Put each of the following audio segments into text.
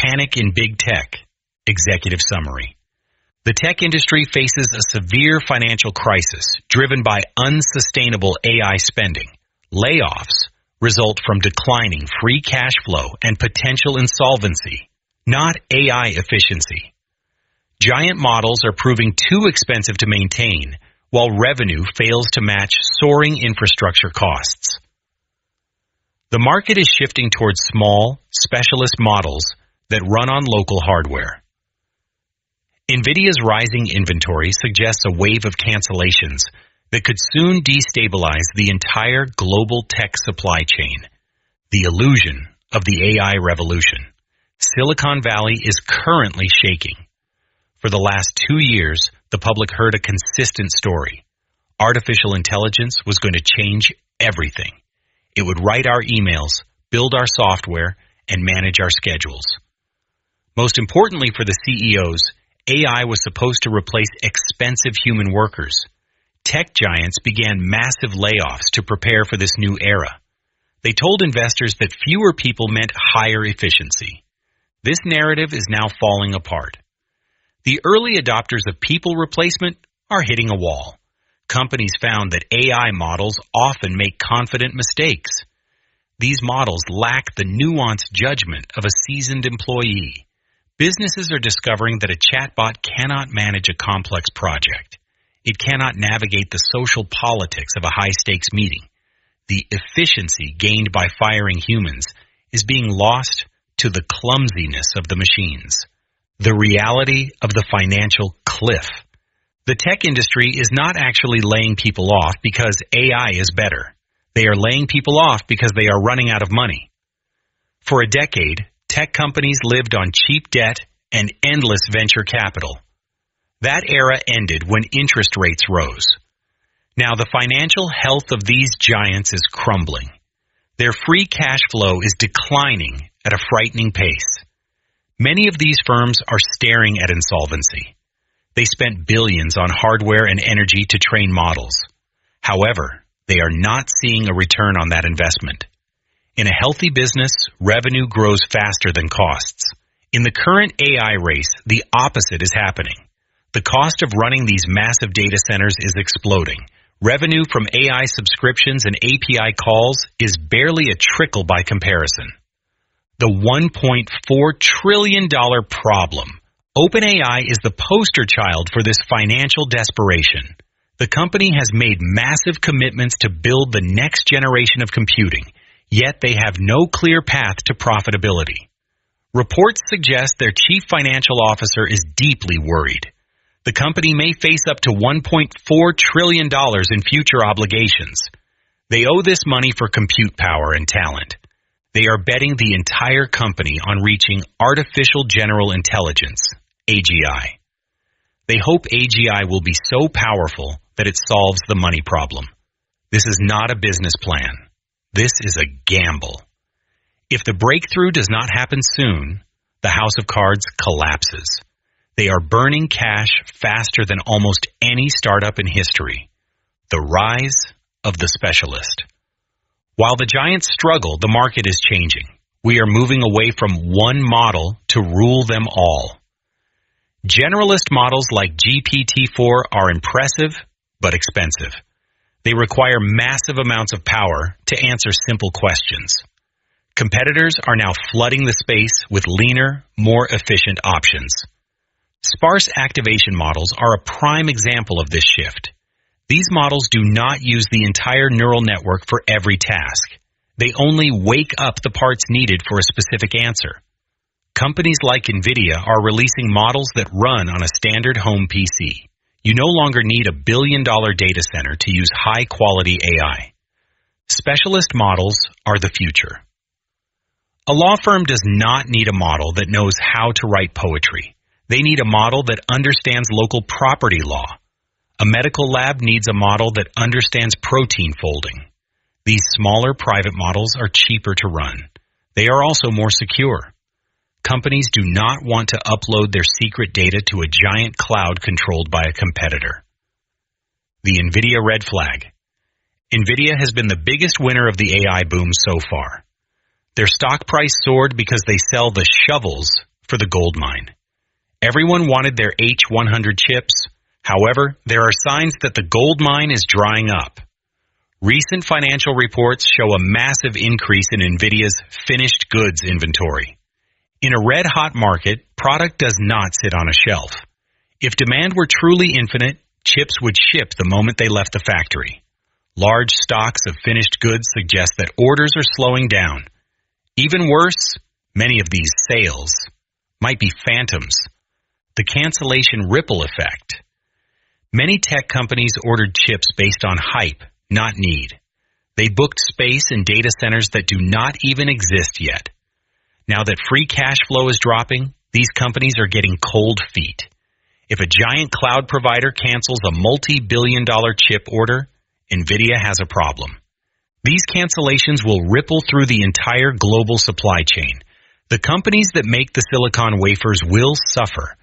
Panic in Big Tech. Executive summary. The tech industry faces a severe financial crisis driven by unsustainable AI spending. Layoffs result from declining free cash flow and potential insolvency, not AI efficiency. Giant models are proving too expensive to maintain, while revenue fails to match soaring infrastructure costs. The market is shifting towards small, specialist models that run on local hardware. Nvidia's rising inventory suggests a wave of cancellations that could soon destabilize the entire global tech supply chain. The illusion of the AI revolution. Silicon Valley is currently shaking. For the last 2 years, the public heard a consistent story. Artificial intelligence was going to change everything. It would write our emails, build our software, and manage our schedules. Most importantly for the CEOs, AI was supposed to replace expensive human workers. Tech giants began massive layoffs to prepare for this new era. They told investors that fewer people meant higher efficiency. This narrative is now falling apart. The early adopters of people replacement are hitting a wall. Companies found that AI models often make confident mistakes. These models lack the nuanced judgment of a seasoned employee. Businesses are discovering that a chatbot cannot manage a complex project. It cannot navigate the social politics of a high-stakes meeting. The efficiency gained by firing humans is being lost to the clumsiness of the machines. The reality of the financial cliff. The tech industry is not actually laying people off because AI is better. They are laying people off because they are running out of money. For a decade, tech companies lived on cheap debt and endless venture capital. That era ended when interest rates rose. Now the financial health of these giants is crumbling. Their free cash flow is declining at a frightening pace. Many of these firms are staring at insolvency. They spent billions on hardware and energy to train models. However, they are not seeing a return on that investment. In a healthy business, revenue grows faster than costs. In the current AI race, the opposite is happening. The cost of running these massive data centers is exploding. Revenue from AI subscriptions and API calls is barely a trickle by comparison. The $1.4 trillion problem. OpenAI is the poster child for this financial desperation. The company has made massive commitments to build the next generation of computing, yet they have no clear path to profitability. Reports suggest their chief financial officer is deeply worried. The company may face up to $1.4 trillion in future obligations. They owe this money for compute power and talent. They are betting the entire company on reaching artificial general intelligence, AGI. They hope AGI will be so powerful that it solves the money problem. This is not a business plan. This is a gamble. If the breakthrough does not happen soon, the house of cards collapses. They are burning cash faster than almost any startup in history. The rise of the specialist. While the giants struggle, the market is changing. We are moving away from one model to rule them all. Generalist models like GPT-4 are impressive but expensive. They require massive amounts of power to answer simple questions. Competitors are now flooding the space with leaner, more efficient options. Sparse activation models are a prime example of this shift. These models do not use the entire neural network for every task. They only wake up the parts needed for a specific answer. Companies like Nvidia are releasing models that run on a standard home PC. You no longer need a billion-dollar data center to use high-quality AI. Specialist models are the future. A law firm does not need a model that knows how to write poetry. They need a model that understands local property law. A medical lab needs a model that understands protein folding. These smaller private models are cheaper to run. They are also more secure. Companies do not want to upload their secret data to a giant cloud controlled by a competitor. The Nvidia red flag. Nvidia has been the biggest winner of the AI boom so far. Their stock price soared because they sell the shovels for the gold mine. Everyone wanted their H100 chips. However, there are signs that the gold mine is drying up. Recent financial reports show a massive increase in Nvidia's finished goods inventory. In a red-hot market, product does not sit on a shelf. If demand were truly infinite, chips would ship the moment they left the factory. Large stocks of finished goods suggest that orders are slowing down. Even worse, many of these sales might be phantoms. The cancellation ripple effect. Many tech companies ordered chips based on hype, not need. They booked space in data centers that do not even exist yet. Now that free cash flow is dropping, these companies are getting cold feet. If a giant cloud provider cancels a multi-billion-dollar chip order, Nvidia has a problem. These cancellations will ripple through the entire global supply chain. The companies that make the silicon wafers will suffer.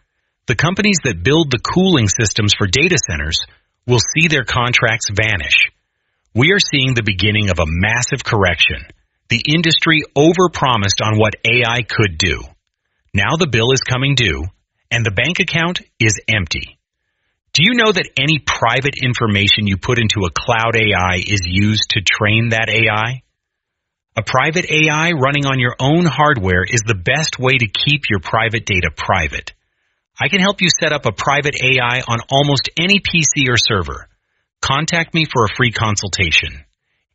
The companies that build the cooling systems for data centers will see their contracts vanish. We are seeing the beginning of a massive correction. The industry overpromised on what AI could do. Now the bill is coming due, and the bank account is empty. Do you know that any private information you put into a cloud AI is used to train that AI? A private AI running on your own hardware is the best way to keep your private data private. I can help you set up a private AI on almost any PC or server. Contact me for a free consultation.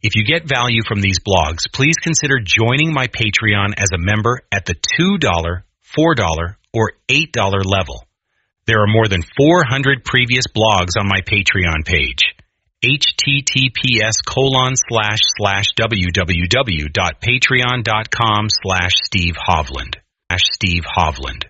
If you get value from these blogs, please consider joining my Patreon as a member at the $2, $4, or $8 level. There are more than 400 previous blogs on my Patreon page. https://www.patreon.com/Steve Hovland.